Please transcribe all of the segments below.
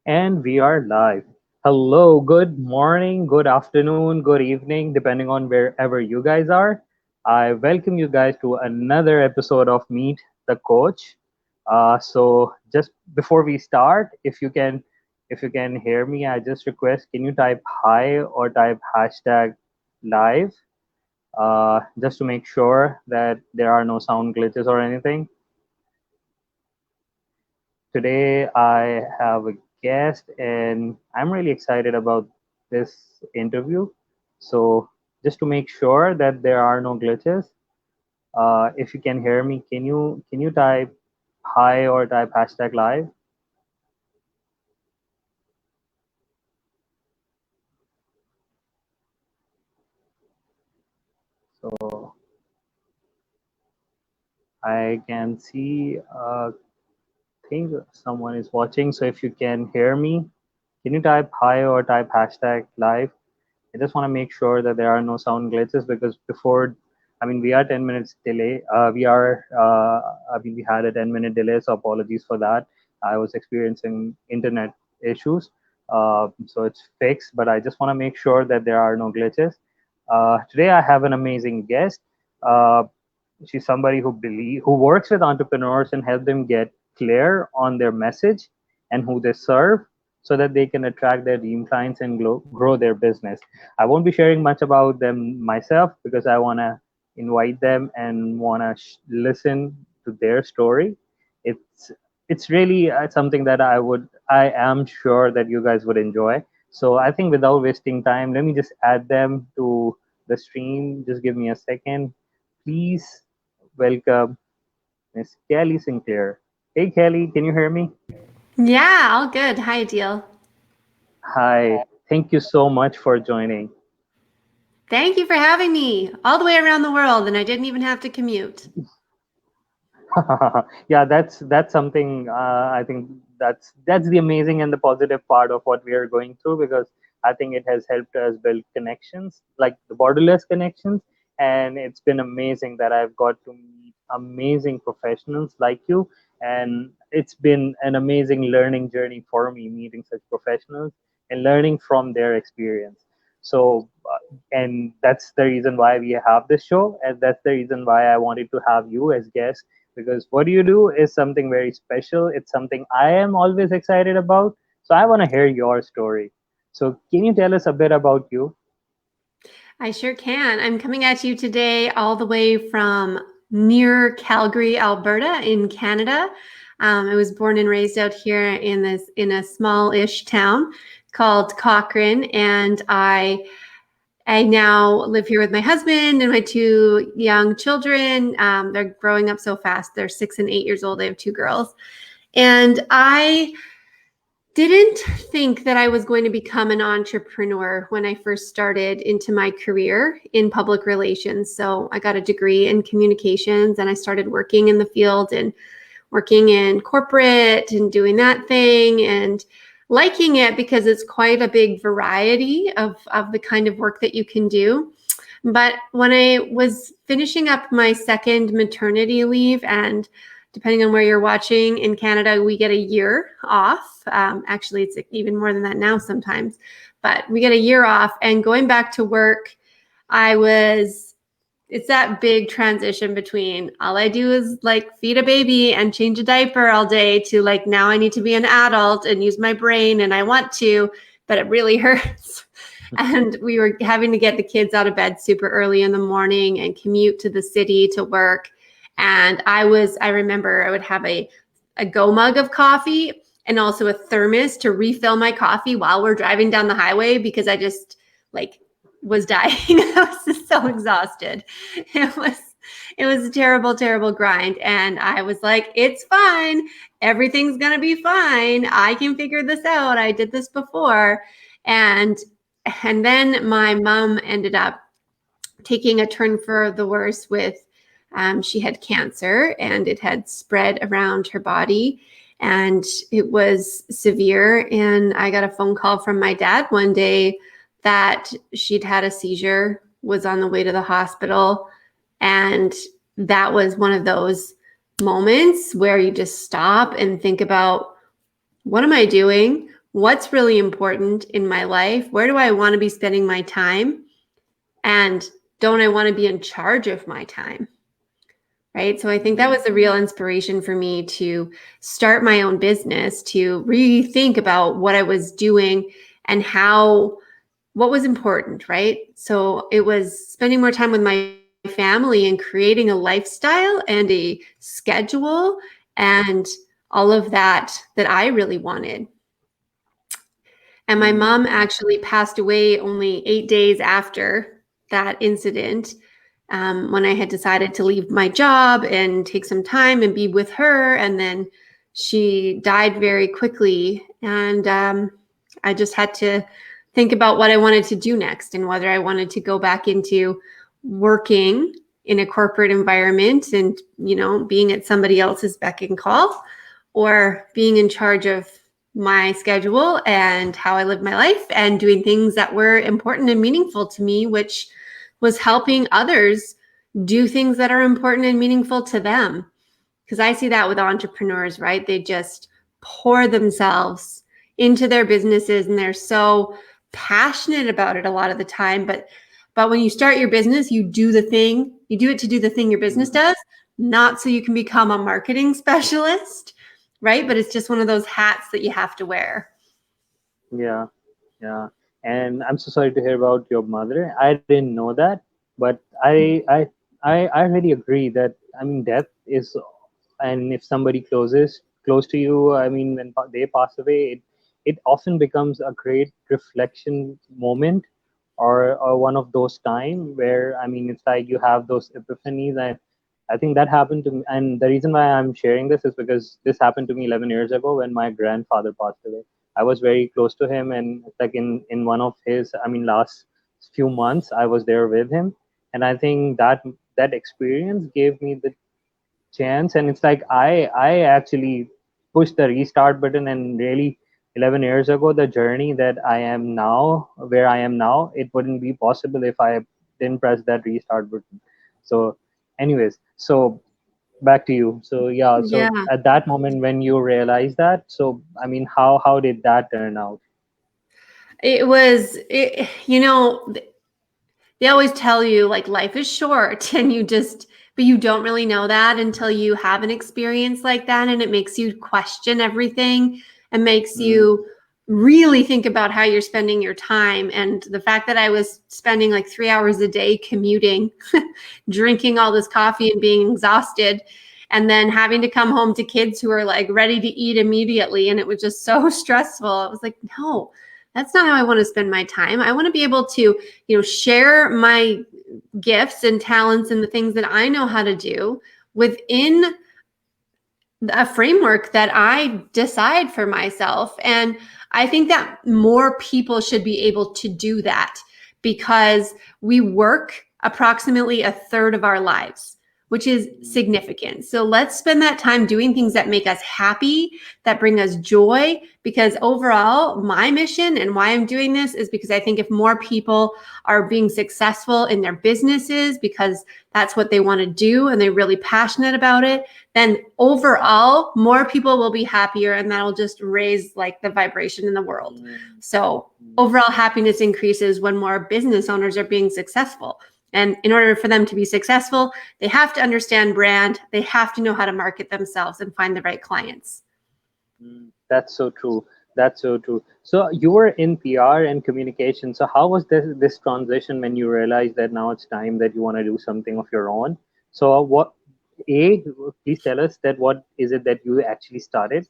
And we are live. Hello, good morning, good afternoon, good evening, depending on wherever you guys are. I welcome you guys to another episode of Meet the Coach. So just before we start, if you can hear me, I just request can you type hi or type hashtag live, just to make sure that there are no sound glitches or anything. Today I have a guest and I'm really excited about this interview. So just to make sure that there are no glitches, if you can hear me, can you type hi or type hashtag live? So I can see think someone is watching. So if you can hear me, can you type hi or type hashtag live? I just want to make sure that there are no sound glitches because before, I mean, we are 10 minutes delay. We had a 10-minute delay, so apologies for that. I was experiencing internet issues, so it's fixed, but I just want to make sure that there are no glitches. Today, I have an amazing guest. Uh, she's somebody who works with entrepreneurs and help them get clear on their message and who they serve so that they can attract their dream clients and grow their business. I won't be sharing much about them myself because I want to invite them and want to listen to their story. It's really something that I am sure that you guys would enjoy. So I think without wasting time, let me just add them to the stream. Just give me a second. Please welcome Miss Kelly Sinclair. Hey Kelly, can you hear me? Yeah, all good. Hi, Adil. Hi. Thank you so much for joining. Thank you for having me all the way around the world, and I didn't even have to commute. Yeah, that's something. I think that's the amazing and the positive part of what we are going through, because I think it has helped us build connections, like the borderless connections, and it's been amazing that I've got to meet amazing professionals like you, and it's been an amazing learning journey for me meeting such professionals and learning from their experience. So, and that's the reason why we have this show, and that's the reason why I wanted to have you as guest, because what you do is something very special. It's something I am always excited about. So I want to hear your story. So can you tell us a bit about you? I sure can. I'm coming at you today all the way from near Calgary, Alberta, in Canada. I was born and raised out here in a small-ish town called Cochrane, and I now live here with my husband and my two young children. They're growing up so fast. They're 6 and 8 years old. I have two girls. And I didn't think that I was going to become an entrepreneur when I first started into my career in public relations. So I got a degree in communications and I started working in the field and working in corporate and doing that thing and liking it because it's quite a big variety of the kind of work that you can do. But when I was finishing up my second maternity leave, and depending on where you're watching in Canada, we get a year off. Actually, it's even more than that now sometimes, but we get a year off. And going back to work, it's that big transition between all I do is like feed a baby and change a diaper all day to like now I need to be an adult and use my brain and I want to, but it really hurts. And we were having to get the kids out of bed super early in the morning and commute to the city to work. And I remember I would have a go mug of coffee and also a thermos to refill my coffee while we're driving down the highway because I just like was dying. I was just so exhausted. It was a terrible, terrible grind. And I was like, it's fine. Everything's gonna be fine. I can figure this out. I did this before. And then my mom ended up taking a turn for the worse with she had cancer and it had spread around her body and it was severe. And I got a phone call from my dad one day that she'd had a seizure, was on the way to the hospital. And that was one of those moments where you just stop and think about, what am I doing? what's really important in my life? Where do I want to be spending my time? And don't I want to be in charge of my time? Right. So I think that was a real inspiration for me to start my own business, to rethink about what I was doing and what was important. Right. So it was spending more time with my family and creating a lifestyle and a schedule and all of that I really wanted. And my mom actually passed away only 8 days after that incident, when I had decided to leave my job and take some time and be with her. And then she died very quickly. And I just had to think about what I wanted to do next and whether I wanted to go back into working in a corporate environment and, being at somebody else's beck and call, or being in charge of my schedule and how I live my life and doing things that were important and meaningful to me, which was helping others do things that are important and meaningful to them. Because I see that with entrepreneurs, right? They just pour themselves into their businesses and they're so passionate about it a lot of the time. But when you start your business, you do it to do the thing your business does, not so you can become a marketing specialist, right? But it's just one of those hats that you have to wear. Yeah, yeah. And I'm so sorry to hear about your mother. I didn't know that, but I really agree that, I mean, death is, and if somebody close to you, I mean, when they pass away, it often becomes a great reflection moment, or one of those time where, I mean, it's like you have those epiphanies. And I think that happened to me. And the reason why I'm sharing this is because this happened to me 11 years ago when my grandfather passed away. I was very close to him, and like in one of his, I mean, last few months, I was there with him, and I think that experience gave me the chance. And it's like I actually pushed the restart button, and really 11 years ago, the journey that I am now, where I am now, it wouldn't be possible if I didn't press that restart button. So anyways, so back to you. So yeah, Yeah. so at that moment when you realize that, so I mean, how did that turn out? It was, they always tell you like life is short and but you don't really know that until you have an experience like that. And it makes you question everything and makes you really think about how you're spending your time. And the fact that I was spending like 3 hours a day commuting, drinking all this coffee and being exhausted, and then having to come home to kids who are like ready to eat immediately. And it was just so stressful. I was like, no, that's not how I want to spend my time. I want to be able to, share my gifts and talents and the things that I know how to do within a framework that I decide for myself. And I think that more people should be able to do that, because we work approximately a third of our lives, which is significant. So let's spend that time doing things that make us happy, that bring us joy, because overall, my mission and why I'm doing this is because I think if more people are being successful in their businesses because that's what they want to do and they're really passionate about it, then overall, more people will be happier, and that'll just raise like the vibration in the world. So overall happiness increases when more business owners are being successful. And in order for them to be successful, they have to understand brand. They have to know how to market themselves and find the right clients. That's so true. That's so true. So you were in PR and communication. So how was this transition when you realized that now it's time that you want to do something of your own? So please tell us that what is it that you actually started?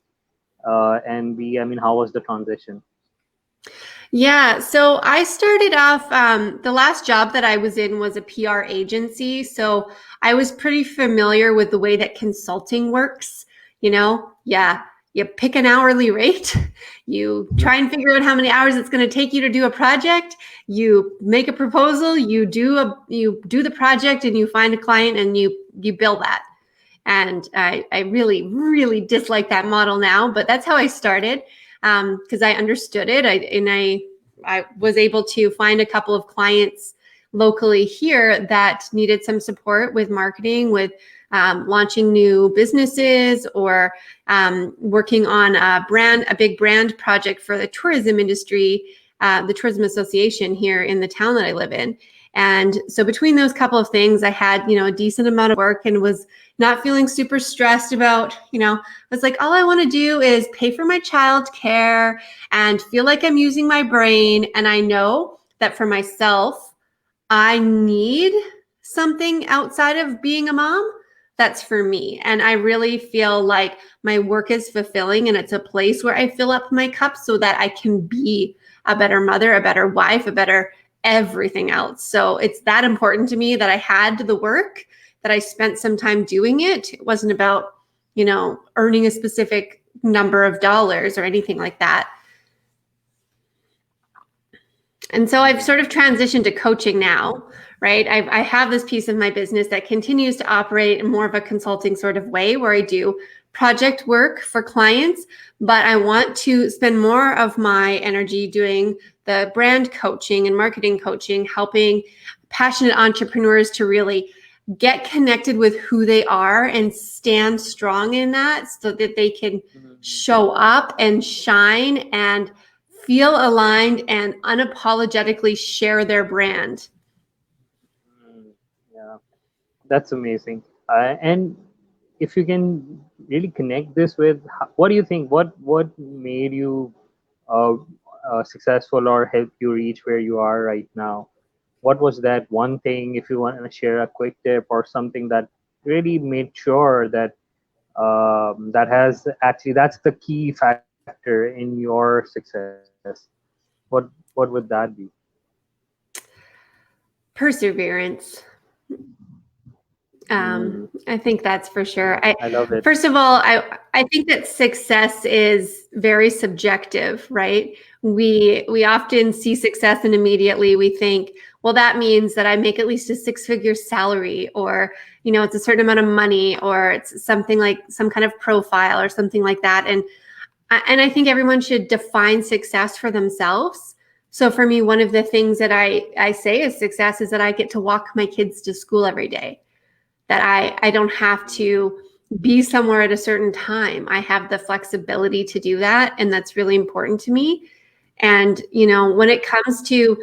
And B, I mean, how was the transition? Yeah, so I started off, the last job that I was in was a PR agency. So I was pretty familiar with the way that consulting works. You pick an hourly rate, you try and figure out how many hours it's going to take you to do a project, you make a proposal, you do the project, and you find a client and you bill that. And I really, really dislike that model now, but that's how I started, because I understood it. I was able to find a couple of clients locally here that needed some support with marketing, with launching new businesses, or working on a big brand project for the tourism industry, the Tourism Association here in the town that I live in. And so between those couple of things, I had, a decent amount of work and was not feeling super stressed about, I was like, all I want to do is pay for my child care and feel like I'm using my brain. And I know that for myself, I need something outside of being a mom that's for me. And I really feel like my work is fulfilling, and it's a place where I fill up my cup so that I can be a better mother, a better wife, a better everything else. So it's that important to me that I had the work, that I spent some time doing it. It wasn't about, earning a specific number of dollars or anything like that. And so I've sort of transitioned to coaching now, right? I have this piece of my business that continues to operate in more of a consulting sort of way, where I do project work for clients, but I want to spend more of my energy doing the brand coaching and marketing coaching, helping passionate entrepreneurs to really get connected with who they are and stand strong in that, so that they can show up and shine and feel aligned and unapologetically share their brand. Yeah, that's amazing. And if you can really connect this with, what do you think? What made you uh, successful or help you reach where you are right now? What was that one thing? If you want to share a quick tip or something that really made sure that that's the key factor in your success. What would that be? Perseverance. I think that's for sure. I love it. First of all, I think that success is very subjective, right? We often see success and immediately we think, well, that means that I make at least a six-figure salary, or, it's a certain amount of money, or it's something like some kind of profile or something like that. And I think everyone should define success for themselves. So for me, one of the things that I say is success is that I get to walk my kids to school every day, that I don't have to be somewhere at a certain time. I have the flexibility to do that, and that's really important to me. And, when it comes to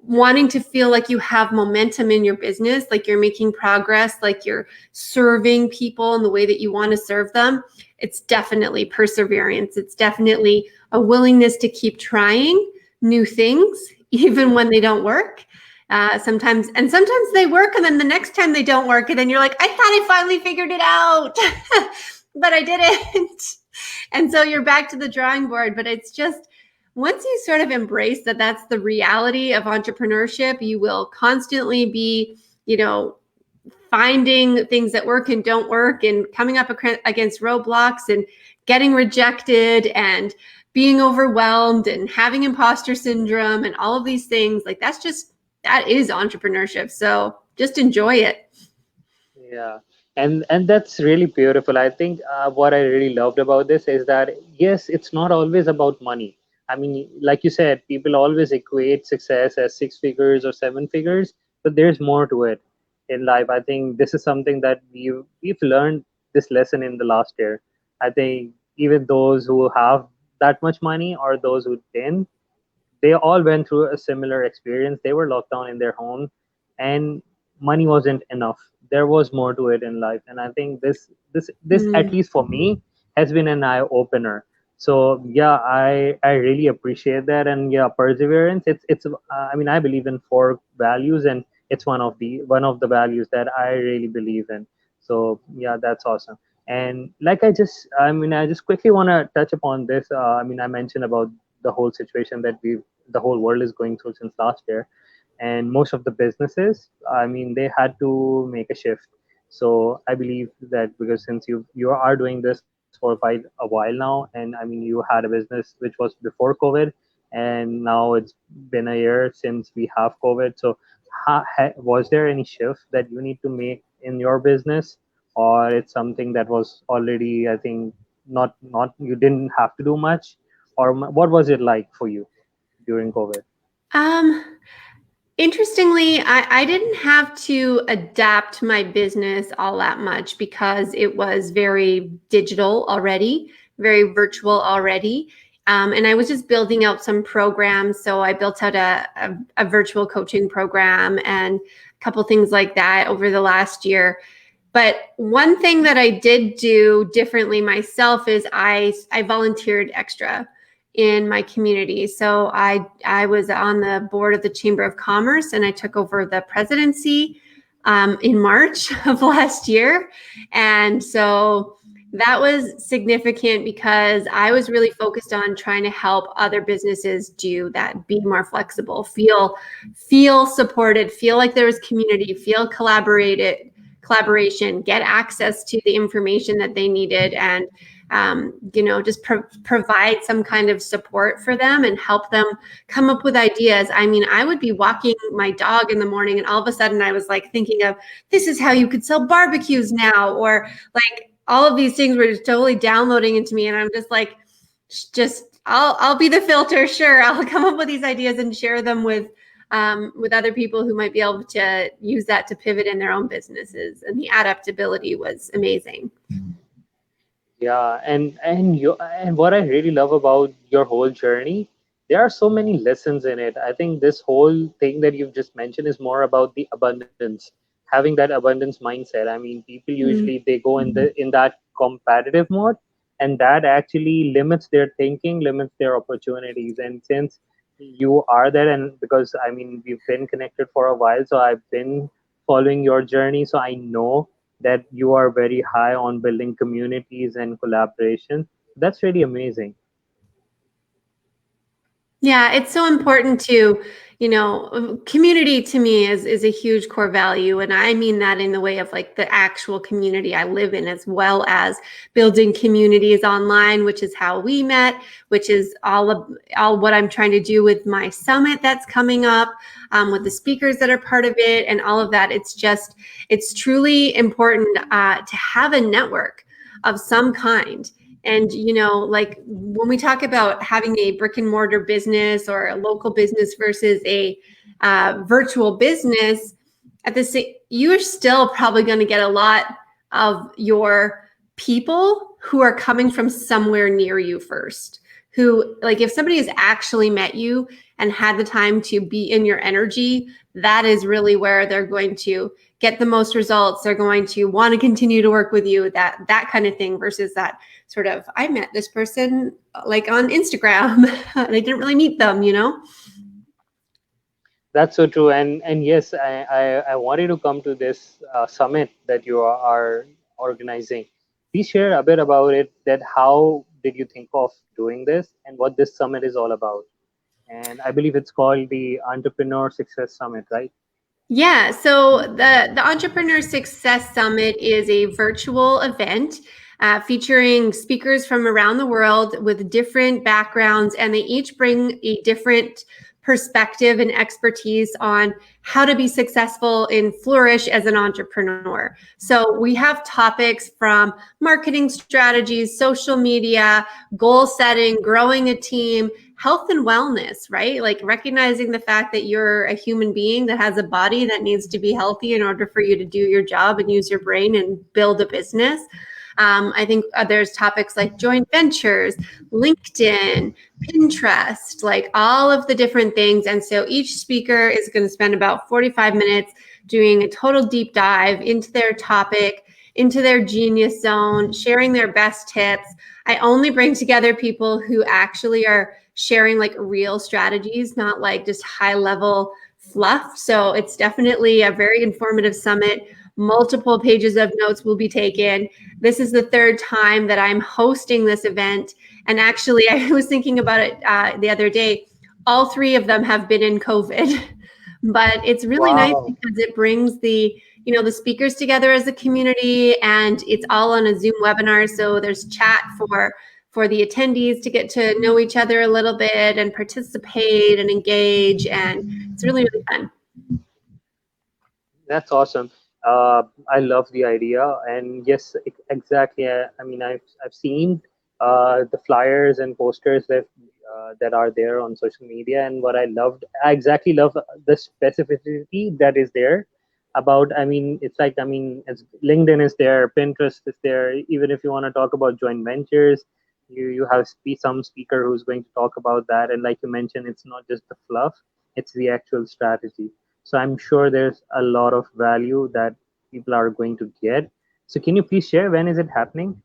wanting to feel like you have momentum in your business, like you're making progress, like you're serving people in the way that you want to serve them, it's definitely perseverance. It's definitely a willingness to keep trying new things, even when they don't work. Sometimes they work, and then the next time they don't work, and then you're like, I thought I finally figured it out, but I didn't. And so you're back to the drawing board. But it's just, once you sort of embrace that that's the reality of entrepreneurship, you will constantly be, finding things that work and don't work, and coming up against roadblocks and getting rejected and being overwhelmed and having imposter syndrome and all of these things. Like that is entrepreneurship. So just enjoy it. Yeah, and that's really beautiful. I think what I really loved about this is that yes, it's not always about money. I mean, like you said, people always equate success as six figures or seven figures, but there's more to it in life. I think this is something that we've learned this lesson in the last year. I think even those who have that much money or those who didn't, they all went through a similar experience. They were locked down in their home, and money wasn't enough. There was more to it in life, and I think this at least for me has been an eye opener. So yeah, I really appreciate that, and yeah, perseverance. It's I mean, I believe in four values, and it's one of the values that I really believe in. So yeah, that's awesome. And like I just quickly want to touch upon this. I mean, I mentioned about the whole situation that the whole world is going through since last year, and most of the businesses, I mean, they had to make a shift. So I believe that because since you are doing this for quite a while now, and I mean, you had a business which was before COVID, and now it's been a year since we have COVID. So was there any shift that you need to make in your business, or it's something that was already, I think, not you didn't have to do much, or what was it like for you during COVID? Um, Interestingly, I didn't have to adapt my business all that much because it was very digital already, very virtual already. And I was just building out some programs. So I built out a virtual coaching program and a couple things like that over the last year. But one thing that I did do differently myself is I volunteered extra in my community. So I was on the board of the Chamber of Commerce, and I took over the presidency in March of last year. And so that was significant because I was really focused on trying to help other businesses do that, be more flexible, feel supported, feel like there was community, feel collaboration, get access to the information that they needed, and just provide some kind of support for them and help them come up with ideas. I mean, I would be walking my dog in the morning and all of a sudden I was like thinking of, this is how you could sell barbecues now, or like all of these things were just totally downloading into me. And I'm just like, I'll be the filter. Sure. I'll come up with these ideas and share them with other people who might be able to use that to pivot in their own businesses. And the adaptability was amazing. Yeah, and what I really love about your whole journey, there are so many lessons in it. I think this whole thing that you've just mentioned is more about the abundance, having that abundance mindset. I mean, people usually they go in that competitive mode, and that actually limits their thinking, limits their opportunities. And since you are there, and because I mean we've been connected for a while, so I've been following your journey, so I know that you are very high on building communities and collaboration. That's really amazing. Yeah, it's so important to, community to me is a huge core value. And I mean that in the way of like the actual community I live in, as well as building communities online, which is how we met, which is all what I'm trying to do with my summit that's coming up, with the speakers that are part of it and all of that. It's truly important to have a network of some kind. And, like when we talk about having a brick and mortar business or a local business versus a virtual business, you're still probably going to get a lot of your people who are coming from somewhere near you first. Who, like, if somebody has actually met you and had the time to be in your energy, that is really where they're going to get the most results. They're going to want to continue to work with you, that kind of thing, versus that sort of, I met this person like on Instagram and I didn't really meet them, That's so true. And yes, I wanted to come to this summit that you are organizing. Please share a bit about it. That how did you think of doing this, and what this summit is all about? And I believe it's called the Entrepreneur Success Summit, right? Yeah, so the Entrepreneur Success Summit is a virtual event featuring speakers from around the world with different backgrounds, and they each bring a different perspective and expertise on how to be successful and flourish as an entrepreneur. So we have topics from marketing strategies, social media, goal setting, growing a team, health and wellness, right? Like recognizing the fact that you're a human being that has a body that needs to be healthy in order for you to do your job and use your brain and build a business. I think there's topics like joint ventures, LinkedIn, Pinterest, like all of the different things. And so each speaker is going to spend about 45 minutes doing a total deep dive into their topic, into their genius zone, sharing their best tips. I only bring together people who actually are sharing like real strategies, not like just high level fluff. So it's definitely a very informative summit. Multiple pages of notes will be taken. This is the third time that I'm hosting this event. And actually, I was thinking about it the other day. All three of them have been in COVID, but it's really nice Wow. because it brings the speakers together as a community, and it's all on a Zoom webinar. So there's chat for the attendees to get to know each other a little bit and participate and engage. And it's really, really fun. That's awesome. I love the idea, and yes, exactly. I mean, I've seen the flyers and posters that that are there on social media. And what I exactly love the specificity that is there about. I mean, it's like, I mean, it's, LinkedIn is there, Pinterest is there. Even if you want to talk about joint ventures, you have some speaker who's going to talk about that. And like you mentioned, it's not just the fluff; it's the actual strategy. So I'm sure there's a lot of value that people are going to get. So can you please share when is it happening?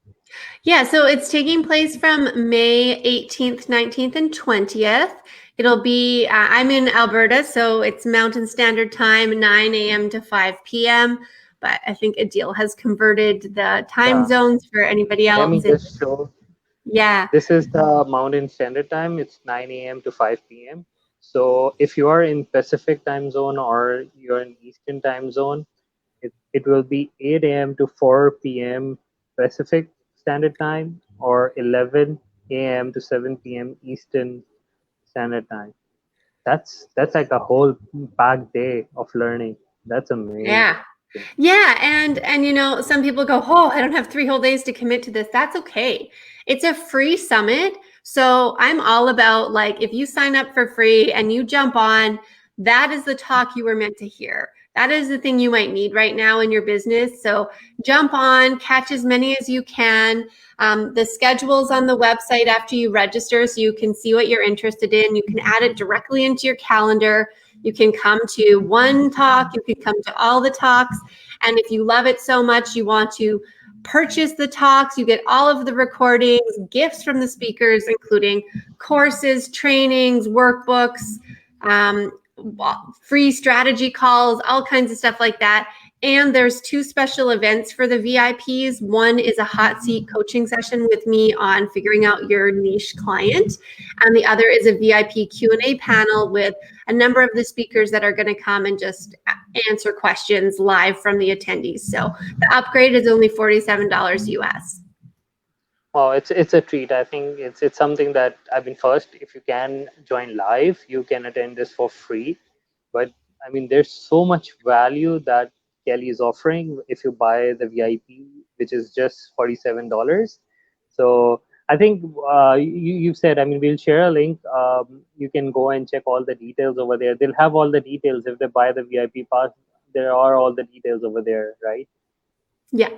Yeah, so it's taking place from May 18th, 19th, and 20th. It'll be, I'm in Alberta, so it's Mountain Standard Time, 9 a.m. to 5 p.m. But I think Adil has converted the time Yeah. zones for anybody Let me else. just show. Yeah. This is the Mountain Standard Time. It's 9 a.m. to 5 p.m. So if you are in Pacific time zone or you're in Eastern time zone, it will be 8 a.m. to 4 p.m. Pacific Standard Time or 11 a.m. to 7 p.m. Eastern Standard Time. That's like a whole packed day of learning. That's amazing. Yeah. Yeah, and you know, some people go, "Oh, I don't have 3 whole days to commit to this." That's okay. It's a free summit. So I'm all about like if you sign up for free and you jump on, that is the talk you were meant to hear. That is the thing you might need right now in your business. So jump on, catch as many as you can. The schedule's on the website after you register, so you can see what you're interested in. You can add it directly into your calendar. You can come to one talk, you can come to all the talks. And if you love it so much, you want to purchase the talks, you get all of the recordings, gifts from the speakers, including courses, trainings, workbooks, um, free strategy calls, all kinds of stuff like that. And there's 2 special events for the VIPs. One is a hot seat coaching session with me on figuring out your niche client. And the other is a VIP Q&A panel with a number of the speakers that are going to come and just answer questions live from the attendees. So the upgrade is only $47 US. Oh, it's a treat. I think it's something that I've been first. If you can join live, you can attend this for free. But I mean, there's so much value that Kelly is offering if you buy the VIP, which is just $47. So I think you said. I mean, we'll share a link. You can go and check all the details over there. They'll have all the details if they buy the VIP pass. There are all the details over there, right? Yeah.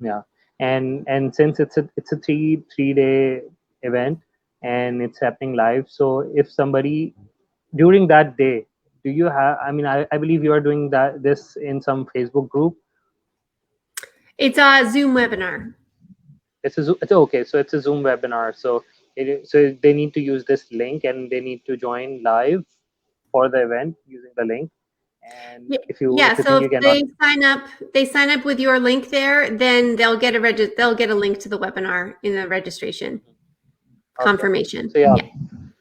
Yeah. And since it's a three day event and it's happening live, so if somebody during that day, do you have, I mean, I believe you are doing this in some Facebook group. It's a Zoom webinar. It's okay, so it's a Zoom webinar, so so they need to use this link and they need to join live for the event using the link. And Yeah, if you so think if you cannot. they sign up with your link there, then they'll get a link to the webinar in the registration Okay, confirmation. so yeah. Yeah.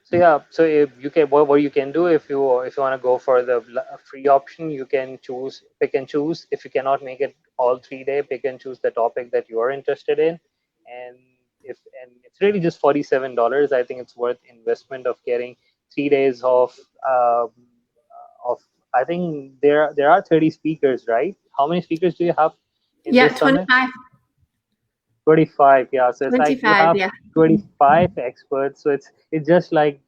So yeah, so if you can, what you can do, if you want to go for the free option, you can pick and choose. If you cannot make it all 3 day, pick and choose the topic that you are interested in, and it's really just $47. I think it's worth investment of getting 3 days um, of. I think there are 30 speakers, right? How many speakers do you have in Yeah, this summit? 25, 25. Yeah, so it's like you 25, have yeah. 25 experts. So it's just like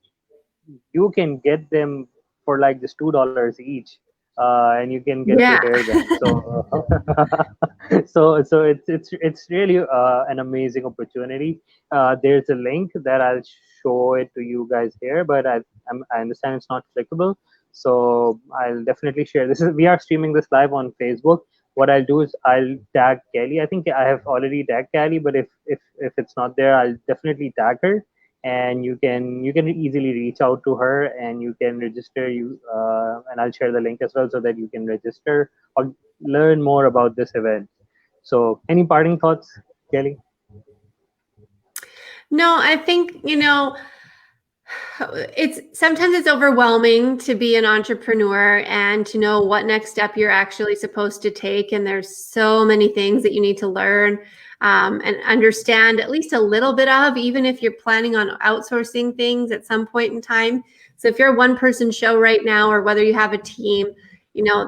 you can get them for like just $2 each, and you can get to Yeah. hear them. So, so it's really an amazing opportunity. There's a link that I'll show it to you guys here, but I understand it's not clickable. So I'll definitely share. We are streaming this live on Facebook. What I'll do is I'll tag Kelly. I think I have already tagged Kelly, but if it's not there, I'll definitely tag her, and you can easily reach out to her and you can register. And I'll share the link as well so that you can register or learn more about this event. So any parting thoughts, Kelly? No, I think, sometimes it's overwhelming to be an entrepreneur and to know what next step you're actually supposed to take. And there's so many things that you need to learn and understand at least a little bit of, even if you're planning on outsourcing things at some point in time. So if you're a one-person show right now, or whether you have a team,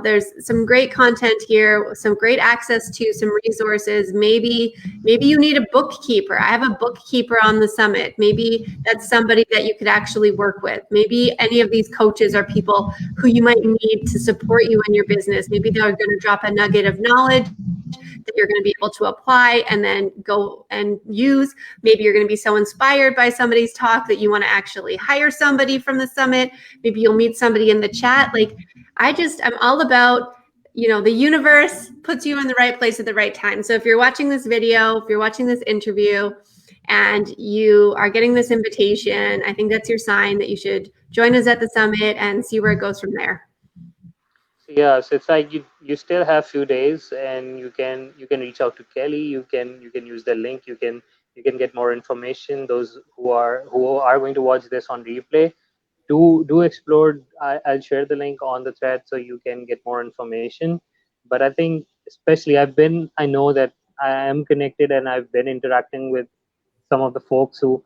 there's some great content here, some great access to some resources. Maybe you need a bookkeeper. I have a bookkeeper on the summit. Maybe that's somebody that you could actually work with. Maybe any of these coaches are people who you might need to support you in your business. Maybe they're going to drop a nugget of knowledge that you're going to be able to apply and then go and use. Maybe you're going to be so inspired by somebody's talk that you want to actually hire somebody from the summit. Maybe you'll meet somebody in the chat. Like, I'm all about, the universe puts you in the right place at the right time. So if you're watching this video, if you're watching this interview and you are getting this invitation, I think that's your sign that you should join us at the summit and see where it goes from there. Yeah, so it's like you still have few days, and you can reach out to Kelly. You can use the link. You can get more information. Those who are going to watch this on replay, do explore. I'll share the link on the thread so you can get more information. But I think, especially, I know that I am connected, and I've been interacting with some of the folks who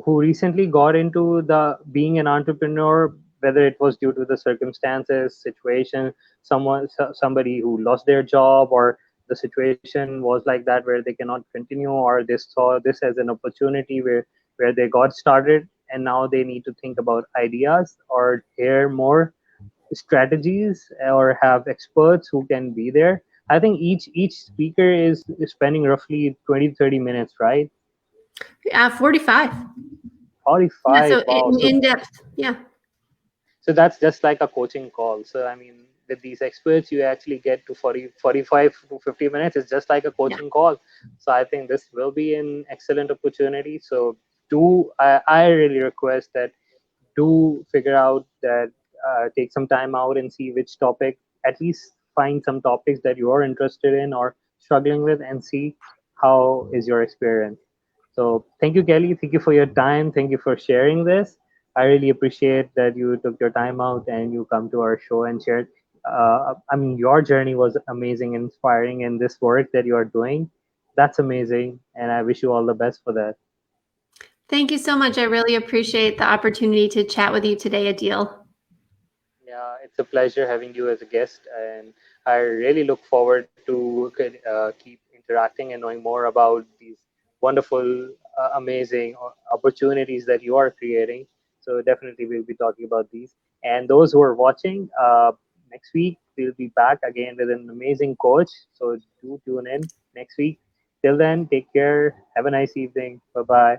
recently got into the being an entrepreneur, whether it was due to the circumstances, situation, somebody who lost their job, or the situation was like that where they cannot continue, or they saw this as an opportunity where they got started, and now they need to think about ideas or hear more strategies or have experts who can be there. I think each speaker is spending roughly 20-30 minutes, right? 45. Yeah, 45. so Wow. in depth. Yeah. So that's just like a coaching call. So I mean, with these experts, you actually get to 45 to 50 minutes. It's just like a Yeah. coaching call. So I think this will be an excellent opportunity. So I really request that do figure out that, take some time out and see which topic, at least find some topics that you are interested in or struggling with, and see how is your experience. So thank you, Kelly. Thank you for your time. Thank you for sharing this. I really appreciate that you took your time out and you come to our show and shared. I mean, your journey was amazing, inspiring, and this work that you are doing, that's amazing. And I wish you all the best for that. Thank you so much. I really appreciate the opportunity to chat with you today, Adil. Yeah, it's a pleasure having you as a guest, and I really look forward to keep interacting and knowing more about these wonderful, amazing opportunities that you are creating. So definitely, we'll be talking about these. And those who are watching, next week we'll be back again with an amazing coach. So do tune in next week. Till then, take care. Have a nice evening. Bye bye.